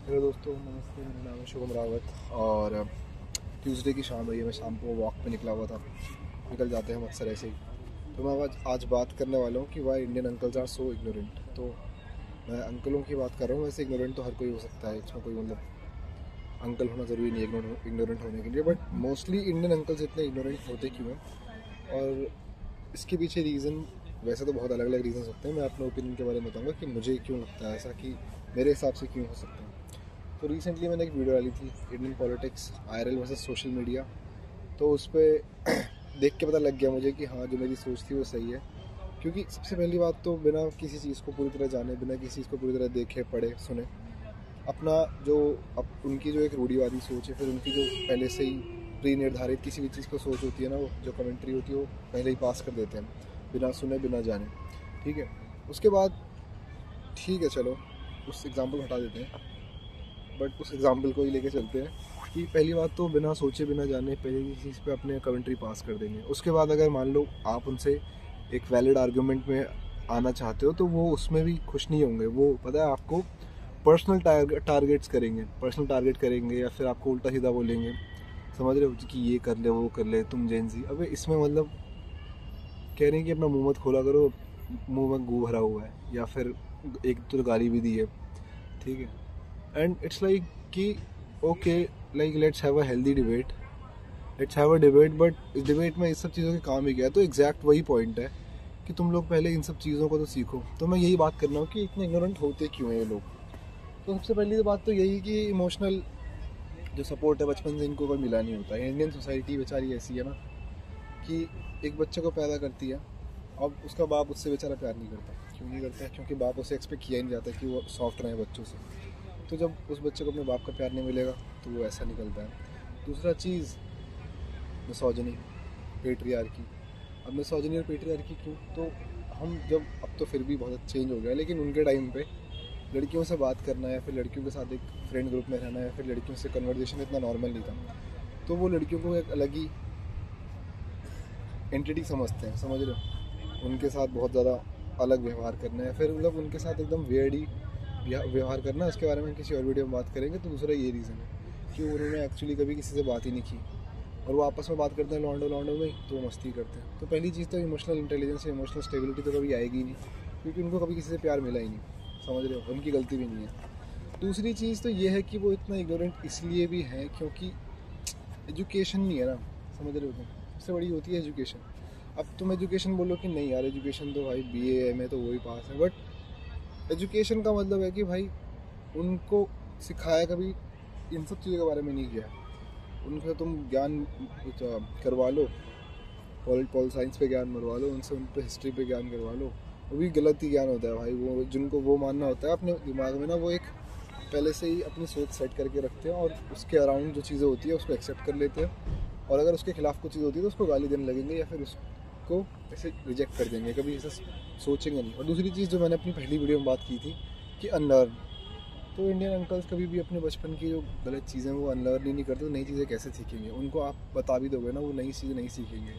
Hello दोस्तों, नमस्ते। मेरा नाम है शुभम रावत और ट्यूसडे की शाम रही है। मैं शाम को वॉक पे निकला हुआ था। निकल जाते हैं हम अक्सर ऐसे ही। तो मैं आज बात करने वाला हूँ कि why Indian uncles are so ignorant. तो मैं अंकलों की बात कर रहा हूँ। वैसे इग्नोरेंट तो हर कोई हो सकता है, इसमें कोई मतलब अंकल होना ज़रूरी नहीं है इग्नोरेंट होने के लिए। बट मोस्टली इंडियन अंकल्स इतने इग्नोरेंट होते क्यों हैं, और इसके पीछे रीज़न वैसे तो बहुत अलग अलग रीज़न होते हैं। मैं अपने ओपिनियन के बारे में बताऊँगा कि मुझे क्यों लगता है ऐसा, कि मेरे हिसाब से क्यों हो सकता है। तो रिसेंटली मैंने एक वीडियो डाली थी, Indian politics IRL versus social media. तो उस पर देख के पता लग गया मुझे कि हाँ, जो मेरी सोच थी वो सही है। क्योंकि सबसे पहली बात तो बिना किसी चीज़ को पूरी तरह जाने, बिना किसी चीज़ को पूरी तरह देखे पढ़े सुने, अपना जो उनकी जो एक रूढ़िवादी सोच है, फिर उनकी जो पहले से ही प्री निर्धारित किसी भी चीज़ को सोच होती है ना, वो जो कमेंट्री होती है वो पहले ही पास कर देते हैं बिना सुने बिना जाने। ठीक है, उसके बाद ठीक है, चलो उस एग्ज़ाम्पल हटा देते हैं। बट उस एग्ज़ाम्पल को ही लेके चलते हैं कि पहली बात तो बिना सोचे बिना जाने पहले किसी चीज़ पे अपने कमेंट्री पास कर देंगे। उसके बाद अगर मान लो आप उनसे एक वैलिड आर्गूमेंट में आना चाहते हो तो वो उसमें भी खुश नहीं होंगे। वो पता है आपको पर्सनल टारगेट करेंगे या फिर आपको उल्टा सीधा बोलेंगे। समझ रहे हो कि ये कर ले वो कर ले, तुम जेंजी। अबे इसमें मतलब कह रहे हैं कि अपना मुंह मत खोला करो, मुंह में गू भरा हुआ है, या फिर एक तो गाली भी दी है। ठीक है, एंड इट्स लाइक कि okay, like let's have a healthy debate, but इस डिबेट में इस सब चीज़ों के काम ही क्या है। तो एग्जैक्ट वही पॉइंट है कि तुम लोग पहले इन सब चीज़ों को तो सीखो। तो मैं यही बात कर रहा हूँ कि इतने इग्नोरेंट होते क्यों हैं ये लोग। तो सबसे पहली तो बात तो यही कि इमोशनल जो सपोर्ट है बचपन से इनको कोई मिला नहीं होता है। इंडियन सोसाइटी बेचारी ऐसी है ना कि एक बच्चे को पैदा करती है, अब उसका बाप उससे बेचारा प्यार नहीं करता। क्यों नहीं करता है? क्योंकि बाप उसे एक्सपेक्ट किया ही नहीं जाता कि वो सॉफ्ट रहे बच्चों से। तो जब उस बच्चे को अपने बाप का प्यार नहीं मिलेगा तो वो ऐसा निकलता है। दूसरा चीज़, मिसोजिनी, पेट्रियार्की। अब मिसोजिनी और पेट्रियार्की क्यों? तो हम जब, अब तो फिर भी बहुत चेंज हो गया, लेकिन उनके टाइम पे लड़कियों से बात करना या फिर लड़कियों के साथ एक फ्रेंड ग्रुप में रहना या फिर लड़कियों से कन्वर्जेशन इतना नॉर्मल नहीं था। तो वो लड़कियों को एक अलग ही एंटिटी समझते हैं। समझ रहे हो? उनके साथ बहुत ज़्यादा अलग व्यवहार करना है, फिर मतलब उनके साथ एकदम वेयर्ड ही व्यवहार करना। इसके बारे में किसी और वीडियो में बात करेंगे। तो दूसरा ये रीज़न है कि उन्होंने एक्चुअली कभी किसी से बात ही नहीं की, और वो आपस में बात करते हैं लॉन्डो में, तो मस्ती करते हैं। तो पहली चीज़ तो इमोशनल इंटेलिजेंस या इमोशनल स्टेबिलिटी तो कभी आएगी नहीं, क्योंकि उनको कभी किसी से प्यार मिला ही नहीं। समझ रहे हो? उनकी गलती भी नहीं है। दूसरी चीज़ तो ये है कि वो इतना इग्नोरेंट इसलिए भी हैं क्योंकि एजुकेशन नहीं है ना। समझ रहे हो? सबसे बड़ी होती है एजुकेशन। अब तुम एजुकेशन बोलो कि नहीं यार, एजुकेशन तो भाई BA MA तो वही पास है, बट एजुकेशन का मतलब है कि भाई उनको सिखाया कभी इन सब चीज़ों के बारे में नहीं किया। उनसे तुम ज्ञान करवा लो, पॉल साइंस पे ज्ञान मरवा लो उनसे, उन पर हिस्ट्री पे ज्ञान करवा लो, वो भी गलत ही ज्ञान होता है भाई। वो जिनको वो मानना होता है अपने दिमाग में ना, वो एक पहले से ही अपनी सोच सेट करके रखते हैं और उसके अराउंड जो चीज़ें होती है उसको एक्सेप्ट कर लेते हैं। और अगर उसके खिलाफ कुछ चीज़ होती है तो उसको गाली देने लगेंगे या फिर उसको ऐसे रिजेक्ट कर देंगे, कभी ऐसा सोचेंगे नहीं। और दूसरी चीज़ जो मैंने अपनी पहली वीडियो में बात की थी कि अनलर्न। तो इंडियन अंकल्स कभी भी अपने बचपन की जो गलत चीज़ें वो अनलर्न ही नहीं करते। तो नई चीज़ें कैसे सीखेंगे? उनको आप बता भी दोगे ना, वो नई चीज़ें नहीं सीखेंगे।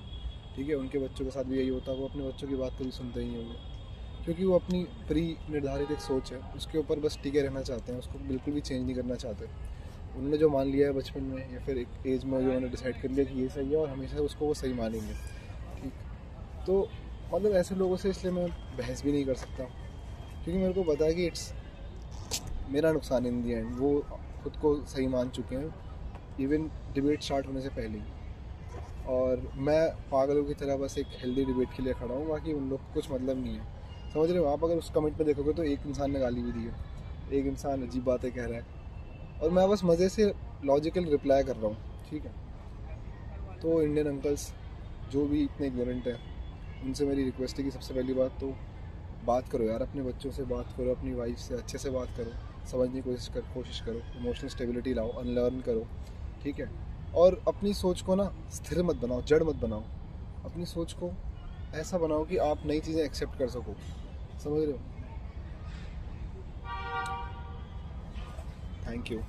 ठीक है, उनके बच्चों के साथ भी यही होता है। वो अपने बच्चों की बात कभी सुनते ही नहीं होंगे, क्योंकि वो अपनी प्री निर्धारित एक सोच है उसके ऊपर बस टिके रहना चाहते हैं। उसको बिल्कुल भी चेंज नहीं करना चाहते। उन्होंने जो मान लिया है बचपन में या फिर एक एज में जो उन्होंने डिसाइड कर लिया कि ये सही है, और हमेशा उसको वो सही मानेंगे। ठीक, तो मतलब ऐसे लोगों से इसलिए मैं बहस भी नहीं कर सकता, क्योंकि मेरे को पता है कि इट्स मेरा नुकसान इन दी एंड। वो खुद को सही मान चुके हैं इवन डिबेट स्टार्ट होने से पहले ही, और मैं पागलों की तरह बस एक हेल्दी डिबेट के लिए खड़ा हूँ। बाकी उन लोग को कुछ मतलब नहीं है। समझ रहे हो? आप अगर उस कमेंट में देखोगे तो एक इंसान ने गाली भी दी है, एक इंसान अजीब बातें कह रहा है, और मैं बस मज़े से लॉजिकल रिप्लाई कर रहा हूँ। ठीक है, तो इंडियन अंकल्स जो भी इतने इग्नोरेंट हैं, उनसे मेरी रिक्वेस्ट है कि सबसे पहली बात तो बात करो यार, अपने बच्चों से बात करो, अपनी वाइफ से अच्छे से बात करो, समझने की कोशिश करो, इमोशनल स्टेबिलिटी लाओ, अनलर्न करो। ठीक है, और अपनी सोच को ना स्थिर मत बनाओ, जड़ मत बनाओ। अपनी सोच को ऐसा बनाओ कि आप नई चीज़ें एक्सेप्ट कर सको। समझ रहे हो? Thank you.